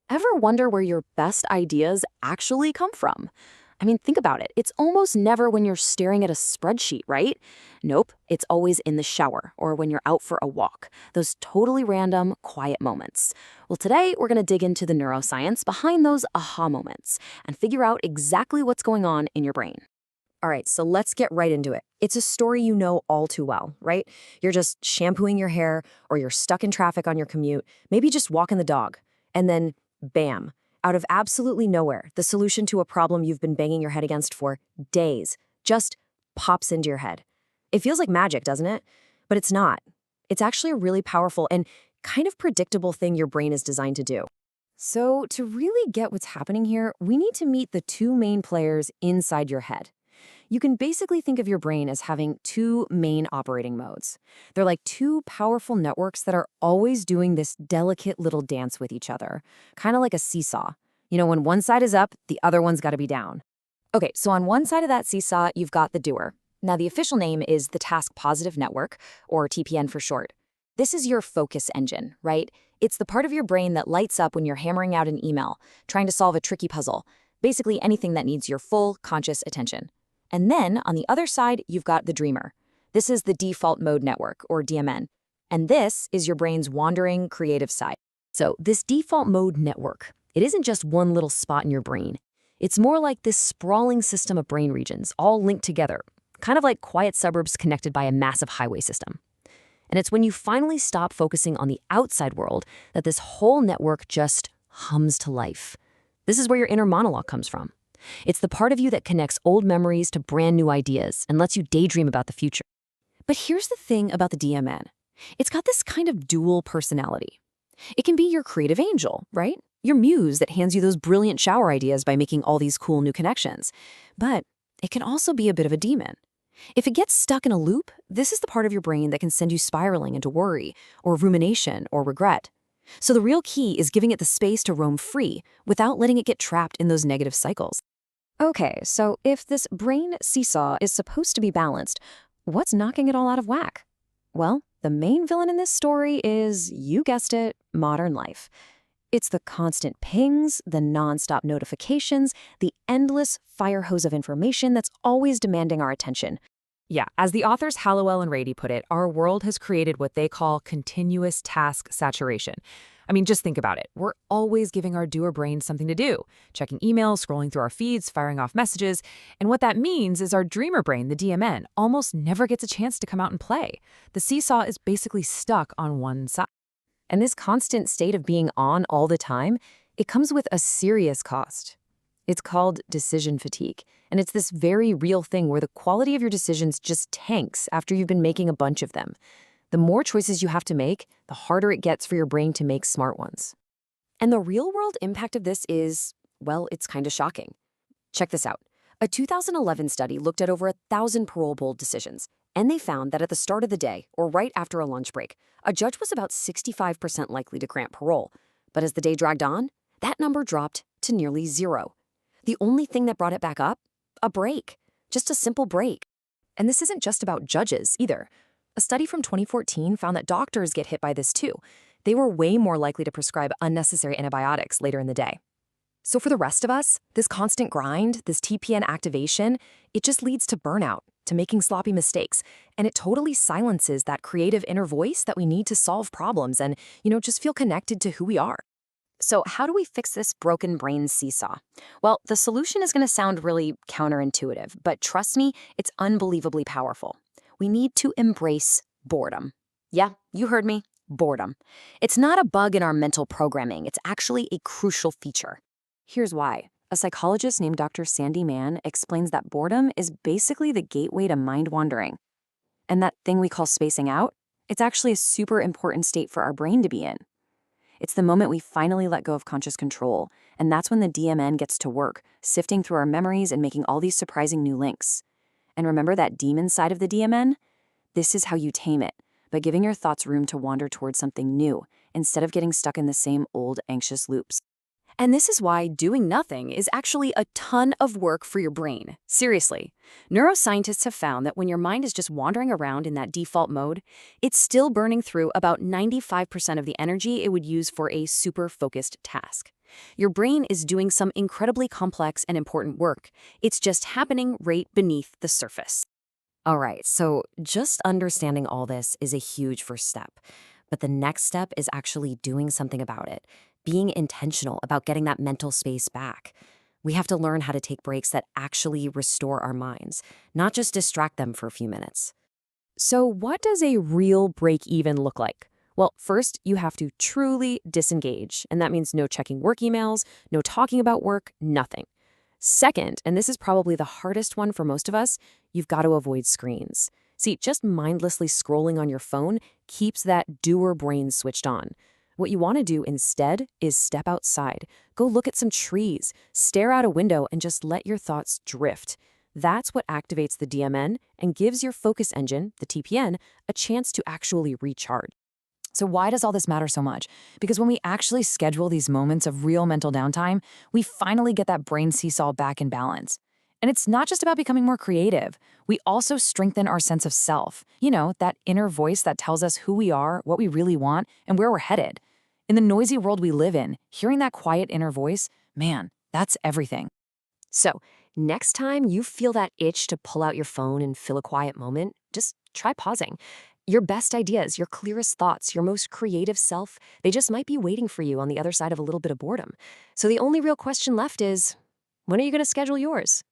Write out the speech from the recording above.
Ever wonder where your best ideas actually come from? I mean, think about it. It's almost never when you're staring at a spreadsheet, right? Nope, it's always in the shower or when you're out for a walk. Those totally random, quiet moments. Well, today we're going to dig into the neuroscience behind those aha moments and figure out exactly what's going on in your brain. All right, so let's get right into it. It's a story you know all too well, right? You're just shampooing your hair, or you're stuck in traffic on your commute, maybe just walking the dog. And then, bam, out of absolutely nowhere, the solution to a problem you've been banging your head against for days just pops into your head. It feels like magic, doesn't it? But it's not. It's actually a really powerful and kind of predictable thing your brain is designed to do. So, to really get what's happening here, we need to meet the two main players inside your head. You can basically think of your brain as having two main operating modes. They're like two powerful networks that are always doing this delicate little dance with each other, kind of like a seesaw. You know, when one side is up, the other one's got to be down. Okay, so on one side of that seesaw, you've got the doer. Now, the official name is the Task Positive Network, or TPN for short. This is your focus engine, right? It's the part of your brain that lights up when you're hammering out an email, trying to solve a tricky puzzle, basically anything that needs your full conscious attention. And then, on the other side, you've got the dreamer. This is the default mode network, or DMN. And this is your brain's wandering, creative side. So this default mode network, it isn't just one little spot in your brain. It's more like this sprawling system of brain regions, all linked together, kind of like quiet suburbs connected by a massive highway system. And it's when you finally stop focusing on the outside world that this whole network just hums to life. This is where your inner monologue comes from. It's the part of you that connects old memories to brand new ideas and lets you daydream about the future. But here's the thing about the DMN. It's got this kind of dual personality. It can be your creative angel, right? Your muse that hands you those brilliant shower ideas by making all these cool new connections. But it can also be a bit of a demon. If it gets stuck in a loop, this is the part of your brain that can send you spiraling into worry or rumination or regret. So the real key is giving it the space to roam free without letting it get trapped in those negative cycles. Okay, so if this brain seesaw is supposed to be balanced, what's knocking it all out of whack? Well, the main villain in this story is, you guessed it, modern life. It's the constant pings, the nonstop notifications, the endless fire hose of information that's always demanding our attention. Yeah, as the authors Hallowell and Rady put it, our world has created what they call continuous task saturation. I mean, just think about it. We're always giving our doer brain something to do, checking emails, scrolling through our feeds, firing off messages. And what that means is our dreamer brain, the DMN, almost never gets a chance to come out and play. The seesaw is basically stuck on one side. And this constant state of being on all the time, it comes with a serious cost. It's called decision fatigue. And it's this very real thing where the quality of your decisions just tanks after you've been making a bunch of them. The more choices you have to make, the harder it gets for your brain to make smart ones. And the real-world impact of this is, well, it's kind of shocking. Check this out. A 2011 study looked at over 1,000 parole board decisions, and they found that at the start of the day, or right after a lunch break, a judge was about 65% likely to grant parole. But as the day dragged on, that number dropped to nearly zero. The only thing that brought it back up? A break. Just a simple break. And this isn't just about judges, either. A study from 2014 found that doctors get hit by this too. They were way more likely to prescribe unnecessary antibiotics later in the day. So for the rest of us, this constant grind, this TPN activation, it just leads to burnout, to making sloppy mistakes, and it totally silences that creative inner voice that we need to solve problems and, just feel connected to who we are. So how do we fix this broken brain seesaw? Well, the solution is going to sound really counterintuitive, but trust me, it's unbelievably powerful. We need to embrace boredom. Yeah, you heard me, boredom. It's not a bug in our mental programming. It's actually a crucial feature. Here's why. A psychologist named Dr. Sandy Mann explains that boredom is basically the gateway to mind wandering. And that thing we call spacing out, it's actually a super important state for our brain to be in. It's the moment we finally let go of conscious control, and that's when the DMN gets to work, sifting through our memories and making all these surprising new links. And remember that demon side of the DMN? This is how you tame it, by giving your thoughts room to wander towards something new, instead of getting stuck in the same old anxious loops. And this is why doing nothing is actually a ton of work for your brain. Seriously. Neuroscientists have found that when your mind is just wandering around in that default mode, it's still burning through about 95% of the energy it would use for a super focused task. Your brain is doing some incredibly complex and important work. It's just happening right beneath the surface. All right, so just understanding all this is a huge first step. But the next step is actually doing something about it, being intentional about getting that mental space back. We have to learn how to take breaks that actually restore our minds, not just distract them for a few minutes. So, what does a real break even look like? Well, first, you have to truly disengage, and that means no checking work emails, no talking about work, nothing. Second, and this is probably the hardest one for most of us, you've got to avoid screens. See, just mindlessly scrolling on your phone keeps that doer brain switched on. What you want to do instead is step outside, go look at some trees, stare out a window, and just let your thoughts drift. That's what activates the DMN and gives your focus engine, the TPN, a chance to actually recharge. So why does all this matter so much? Because when we actually schedule these moments of real mental downtime, we finally get that brain seesaw back in balance. And it's not just about becoming more creative. We also strengthen our sense of self. You know, that inner voice that tells us who we are, what we really want, and where we're headed. In the noisy world we live in, hearing that quiet inner voice, man, that's everything. So, next time you feel that itch to pull out your phone and fill a quiet moment, just try pausing. Your best ideas, your clearest thoughts, your most creative self, they just might be waiting for you on the other side of a little bit of boredom. So the only real question left is, when are you going to schedule yours?